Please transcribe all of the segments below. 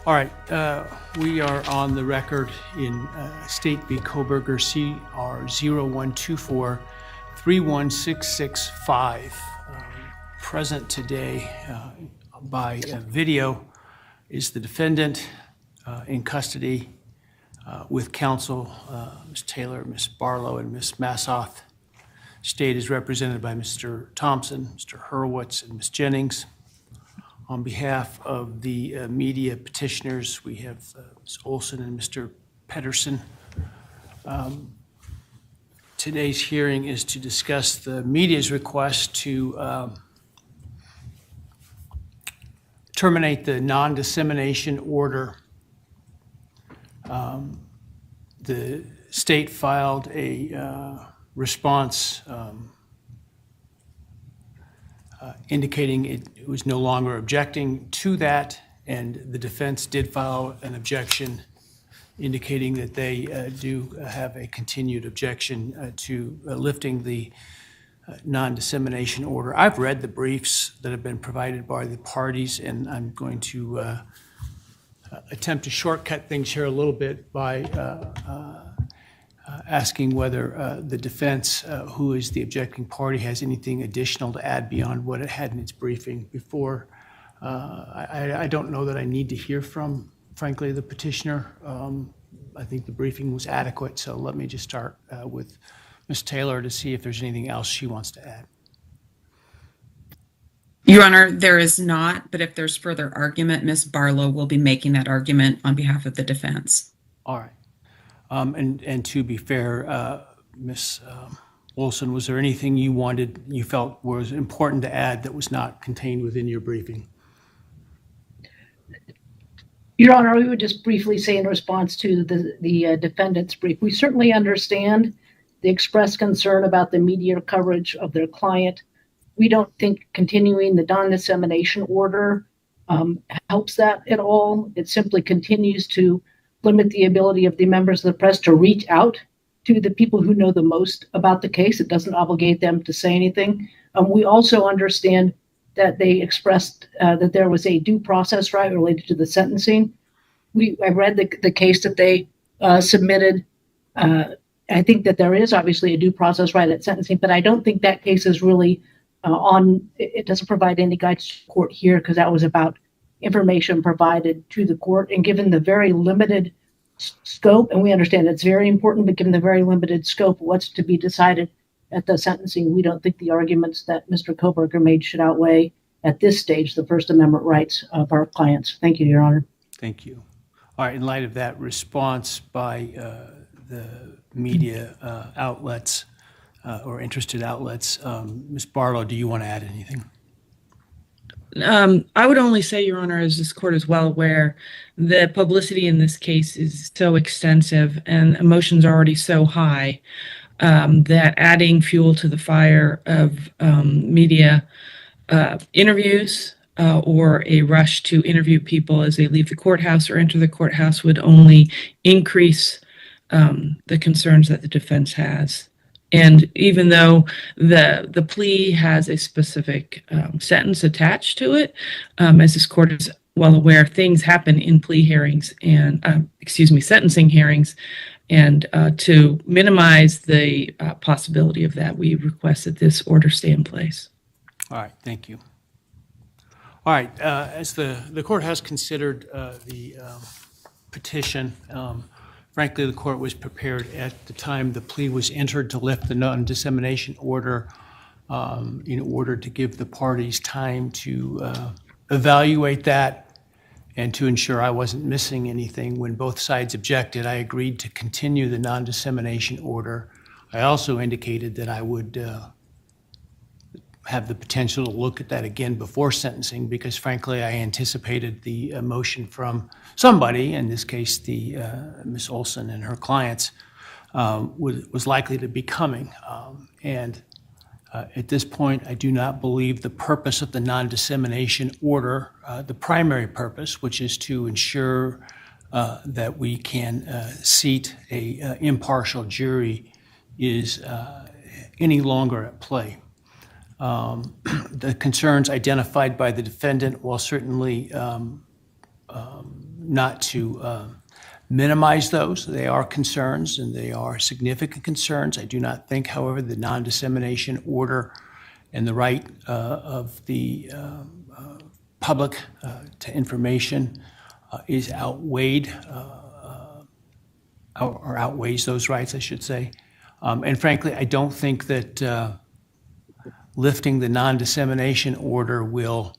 All right, we are on the record in State v. Kohberger, CR 0124-31665. Present today by video is the defendant in custody with counsel, Ms. Taylor, Ms. Barlow, and Ms. Massoth. State is represented by Mr. Thompson, Mr. Hurwitz, and Ms. Jennings. On behalf of the media petitioners, we have Ms. Olson and Mr. Pedersen. Today's hearing is to discuss the media's request to terminate the non-dissemination order. The state filed a response indicating it was no longer objecting to that, and the defense did file an objection indicating that they do have a continued objection to lifting the non-dissemination order. I've read the briefs that have been provided by the parties, and I'm going to attempt to shortcut things here a little bit by asking whether the defense, who is the objecting party, has anything additional to add beyond what it had in its briefing before. I don't know that I need to hear from, frankly, the petitioner. I think the briefing was adequate, so let me just start with Ms. Taylor to see if there's anything else she wants to add. Your Honor, there is not, but if there's further argument, Ms. Barlow will be making that argument on behalf of the defense. All right. And to be fair, Ms. Olson, was there anything you felt was important to add that was not contained within your briefing? Your Honor, we would just briefly say in response to the defendant's brief, we certainly understand the expressed concern about the media coverage of their client. We don't think continuing the non-dissemination order helps that at all. It simply continues to limit the ability of the members of the press to reach out to the people who know the most about the case. It doesn't obligate them to say anything. We also understand that they expressed that there was a due process right related to the sentencing. I read the case that they submitted. I think that there is obviously a due process right at sentencing, but I don't think that case is really it doesn't provide any guidance to the court here, because that was about information provided to the court, and given the very limited scope, and we understand it's very important, but given the very limited scope of what's to be decided at the sentencing, we don't think the arguments that Mr. Kohberger made should outweigh at this stage the First Amendment rights of our clients. Thank you, Your Honor. Thank you. All right, in light of that response by the media outlets or interested outlets, Ms. Barlow, do you want to add anything? I would only say, Your Honor, as this court is well aware, the publicity in this case is so extensive and emotions are already so high that adding fuel to the fire of media interviews or a rush to interview people as they leave the courthouse or enter the courthouse would only increase the concerns that the defense has. And even though the plea has a specific sentence attached to it, as this court is well aware, things happen in plea hearings and, sentencing hearings. And to minimize the possibility of that, we request that this order stay in place. All right, thank you. All right, as the court has considered the petition, frankly, the court was prepared at the time the plea was entered to lift the non-dissemination order in order to give the parties time to evaluate that and to ensure I wasn't missing anything. When both sides objected, I agreed to continue the non-dissemination order. I also indicated that I would have the potential to look at that again before sentencing, because frankly, I anticipated the motion from somebody, in this case, the Ms. Olson and her clients, was likely to be coming. At this point, I do not believe the purpose of the non-dissemination order, the primary purpose, which is to ensure that we can seat a impartial jury, is any longer at play. The concerns identified by the defendant, while certainly not to minimize those. They are concerns, and they are significant concerns. I do not think, however, the non-dissemination order and the right of the public to information is outweighed or outweighs those rights, I should say. And frankly, I don't think that lifting the non-dissemination order will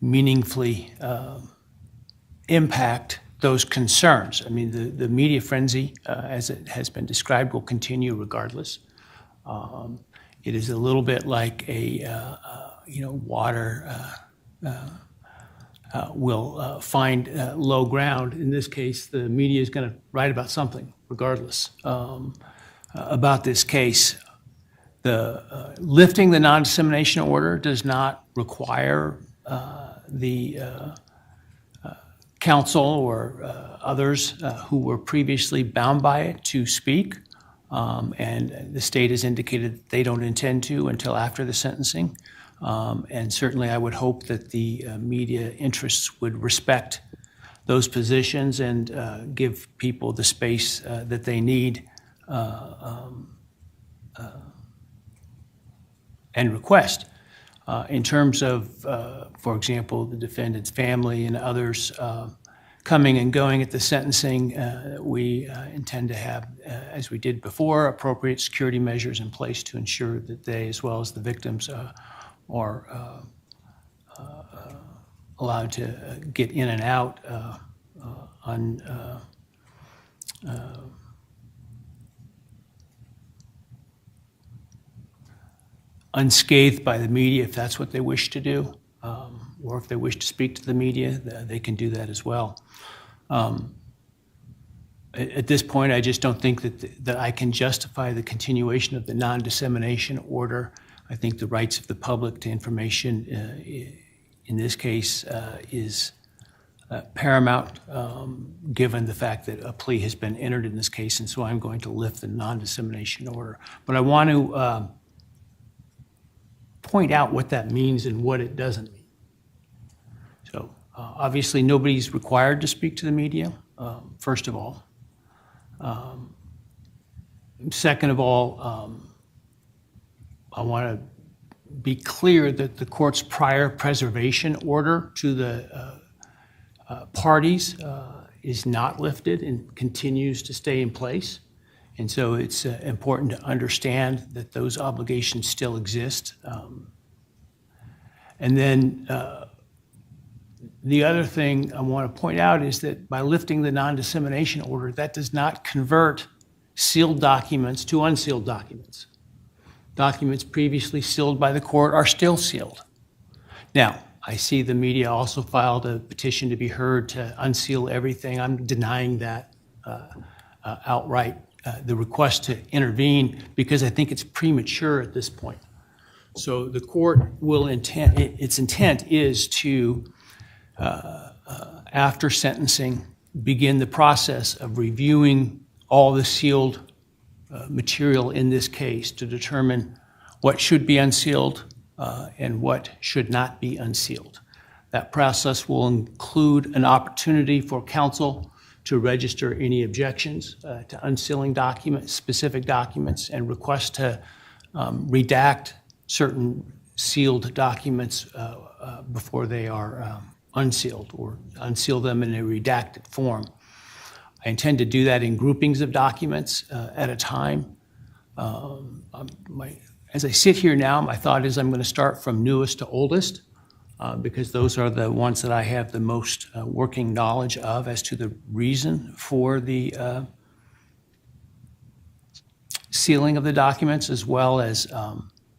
meaningfully impact those concerns. I mean, the media frenzy, as it has been described, will continue regardless. It is a little bit like water will find low ground. In this case, the media is going to write about something regardless about this case. The lifting the non-dissemination order does not require the counsel or others who were previously bound by it to speak, and the state has indicated that they don't intend to until after the sentencing. And certainly I would hope that the media interests would respect those positions and give people the space that they need and request. In terms of, for example, the defendant's family and others coming and going at the sentencing, we intend to have, as we did before, appropriate security measures in place to ensure that they, as well as the victims, are allowed to get in and out unscathed by the media, if that's what they wish to do, or if they wish to speak to the media, they can do that as well. At this point, I just don't think that I can justify the continuation of the non-dissemination order. I think the rights of the public to information in this case is paramount, given the fact that a plea has been entered in this case, and so I'm going to lift the non-dissemination order. But I want to point out what that means and what it doesn't mean. So obviously nobody's required to speak to the media, first of all. Second of all, I want to be clear that the court's prior preservation order to the parties is not lifted and continues to stay in place. And so it's important to understand that those obligations still exist. And then the other thing I want to point out is that by lifting the non-dissemination order, that does not convert sealed documents to unsealed documents. Documents previously sealed by the court are still sealed. Now, I see the media also filed a petition to be heard to unseal everything. I'm denying that outright, the request to intervene, because I think it's premature at this point. So the court will its intent is to, after sentencing, begin the process of reviewing all the sealed material in this case to determine what should be unsealed and what should not be unsealed. That process will include an opportunity for counsel to register any objections to unsealing documents, specific documents, and request to redact certain sealed documents before they are unsealed, or unseal them in a redacted form. I intend to do that in groupings of documents at a time. As I sit here now, my thought is I'm going to start from newest to oldest because those are the ones that I have the most working knowledge of as to the reason for the sealing of the documents, as well as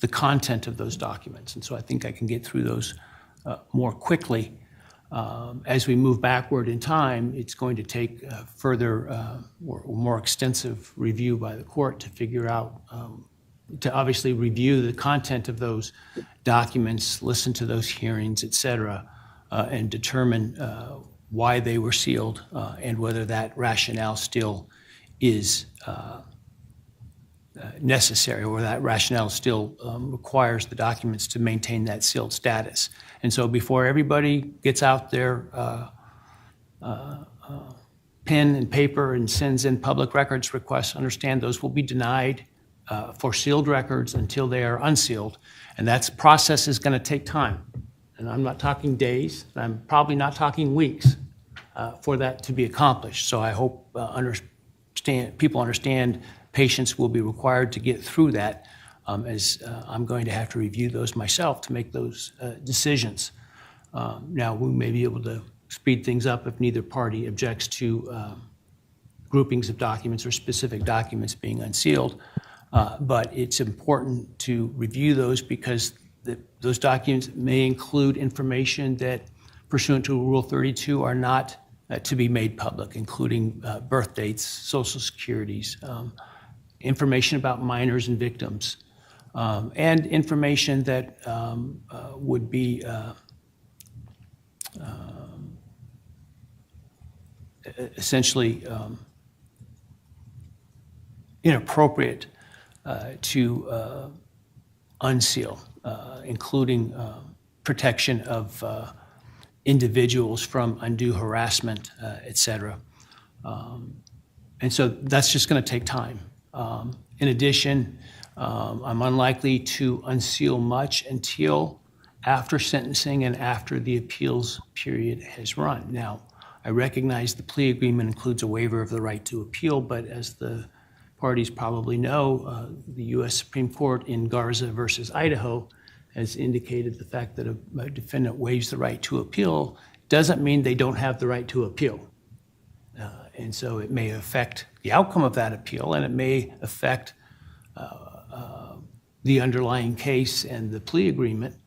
the content of those documents. And so I think I can get through those more quickly. As we move backward in time, it's going to take further or more extensive review by the court to figure out, to obviously review the content of those documents, listen to those hearings, et cetera, and determine why they were sealed and whether that rationale still is necessary, or that rationale still requires the documents to maintain that sealed status. And so before everybody gets out their pen and paper and sends in public records requests, understand those will be denied for sealed records until they are unsealed. And that process is going to take time. And I'm not talking days, I'm probably not talking weeks for that to be accomplished. So I hope people understand patience will be required to get through that, as I'm going to have to review those myself to make those decisions. Now, we may be able to speed things up if neither party objects to groupings of documents or specific documents being unsealed. But it's important to review those because those documents may include information that, pursuant to Rule 32, are not to be made public, including birth dates, social securities, information about minors and victims, and information that would be essentially inappropriate to unseal, including protection of individuals from undue harassment, et cetera. And so that's just going to take time. In addition, I'm unlikely to unseal much until after sentencing and after the appeals period has run. Now, I recognize the plea agreement includes a waiver of the right to appeal, but as the parties probably know, the U.S. Supreme Court in Garza versus Idaho has indicated the fact that a defendant waives the right to appeal doesn't mean they don't have the right to appeal. And so it may affect the outcome of that appeal, and it may affect the underlying case and the plea agreement,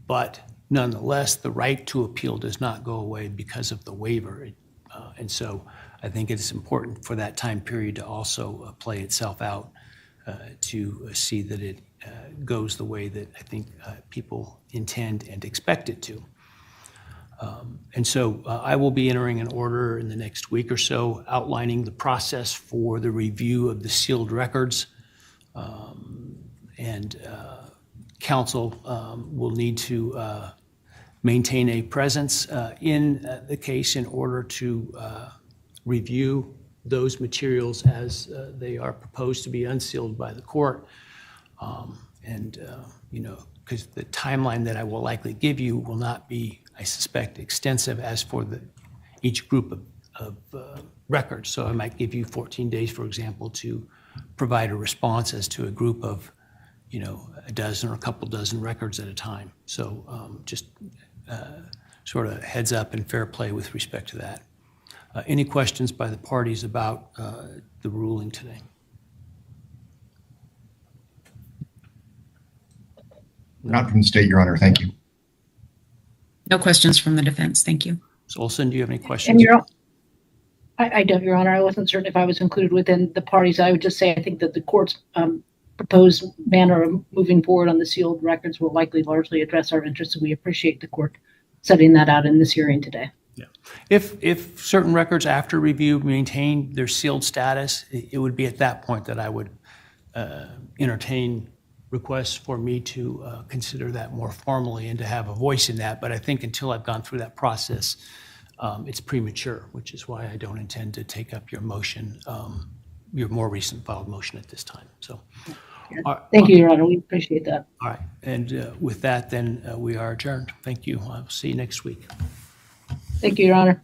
but nonetheless, the right to appeal does not go away because of the waiver. And so I think it's important for that time period to also play itself out to see that it goes the way that I think people intend and expect it to. And so I will be entering an order in the next week or so outlining the process for the review of the sealed records. And counsel will need to maintain a presence in the case in order to review those materials as they are proposed to be unsealed by the court. Because the timeline that I will likely give you will not be, I suspect, extensive as for each group of records. So I might give you 14 days, for example, to provide a response as to a group of, a dozen or a couple dozen records at a time. So just sort of heads up and fair play with respect to that. Any questions by the parties about the ruling today? Not from the state, Your Honor. Thank you. No questions from the defense. Thank you. Ms. Olson, do you have any questions? And I don't, Your Honor. I wasn't certain if I was included within the parties. I would just say I think that the court's proposed manner of moving forward on the sealed records will likely largely address our interests, and we appreciate the court setting that out in this hearing today. Yeah. If certain records after review maintain their sealed status, it would be at that point that I would entertain requests for me to consider that more formally and to have a voice in that. But I think until I've gone through that process, it's premature, which is why I don't intend to take up your motion, your more recent filed motion at this time. So, Thank you, Your Honor. We appreciate that. All right. And with that, then we are adjourned. Thank you. I'll see you next week. Thank you, Your Honor.